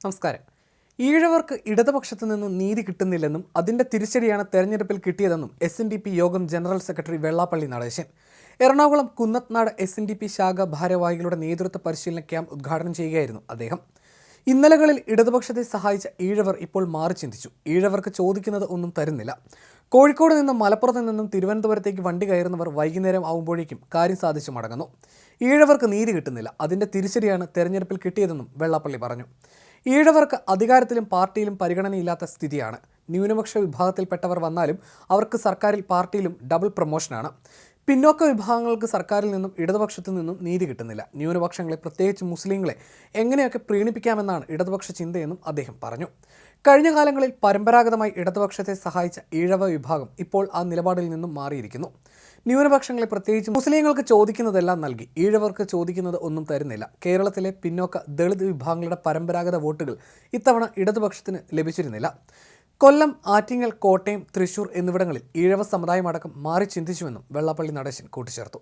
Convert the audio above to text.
നമസ്കാരം. ഈഴവർക്ക് ഇടതുപക്ഷത്തു നിന്നും നീതി കിട്ടുന്നില്ലെന്നും അതിന്റെ തിരിച്ചടിയാണ് തെരഞ്ഞെടുപ്പിൽ കിട്ടിയതെന്നും SNDP യോഗം general secretary Vellappally Natesan Ernakulam Kunnathunad SNDP ശാഖ ഭാരവാഹികളുടെ നേതൃത്വ പരിശീലന ക്യാമ്പ് ഉദ്ഘാടനം ചെയ്യുകയായിരുന്നു അദ്ദേഹം. ഇന്നലകളിൽ ഇടതുപക്ഷത്തെ സഹായിച്ച ഈഴവർ ഇപ്പോൾ മാറി ചിന്തിച്ചു. ഈഴവർക്ക് ചോദിക്കുന്നത് ഒന്നും തരുന്നില്ല. കോഴിക്കോട് നിന്നും മലപ്പുറത്ത് നിന്നും തിരുവനന്തപുരത്തേക്ക് വണ്ടി കയറുന്നവർ വൈകുന്നേരം ആവുമ്പോഴേക്കും കാര്യം സാധിച്ചു മടങ്ങുന്നു. ഈഴവർക്ക് നീതി കിട്ടുന്നില്ല, അതിന്റെ തിരിച്ചടിയാണ് തെരഞ്ഞെടുപ്പിൽ കിട്ടിയതെന്നും വെള്ളാപ്പള്ളി പറഞ്ഞു. ഈഴവർക്ക് അധികാരത്തിലും പാർട്ടിയിലും പരിഗണനയില്ലാത്ത സ്ഥിതിയാണ്. ന്യൂനപക്ഷ വിഭാഗത്തിൽപ്പെട്ടവർ വന്നാലും അവർക്ക് സർക്കാരിൽ പാർട്ടിയിലും ഡബിൾ പ്രൊമോഷനാണ്. പിന്നോക്ക വിഭാഗങ്ങൾക്ക് സർക്കാരിൽ നിന്നും ഇടതുപക്ഷത്തു നിന്നും നീതി കിട്ടുന്നില്ല. ന്യൂനപക്ഷങ്ങളെ, പ്രത്യേകിച്ച് മുസ്ലിങ്ങളെ എങ്ങനെയൊക്കെ പ്രീണിപ്പിക്കാമെന്നാണ് ഇടതുപക്ഷ ചിന്തയെന്നും അദ്ദേഹം പറഞ്ഞു. കഴിഞ്ഞ കാലങ്ങളിൽ പരമ്പരാഗതമായി ഇടതുപക്ഷത്തെ സഹായിച്ച ഈഴവ വിഭാഗം ഇപ്പോൾ ആ നിലപാടിൽ നിന്നും മാറിയിരിക്കുന്നു. ന്യൂനപക്ഷങ്ങളെ, പ്രത്യേകിച്ച് മുസ്ലിങ്ങൾക്ക് ചോദിക്കുന്നതെല്ലാം നൽകി. ഈഴവർക്ക് ചോദിക്കുന്നത് ഒന്നും തരുന്നില്ല. കേരളത്തിലെ പിന്നോക്ക ദളിത് വിഭാഗങ്ങളുടെ പരമ്പരാഗത വോട്ടുകൾ ഇത്തവണ ഇടതുപക്ഷത്തിന് ലഭിച്ചിരുന്നില്ല. കൊല്ലം, ആറ്റിങ്ങൽ, കോട്ടയം, തൃശൂർ എന്നിവിടങ്ങളിൽ ഈഴവ സമുദായമടക്കം മാറി ചിന്തിച്ചുവെന്നും വെള്ളാപ്പള്ളി നടേശൻ കൂട്ടിച്ചേർത്തു.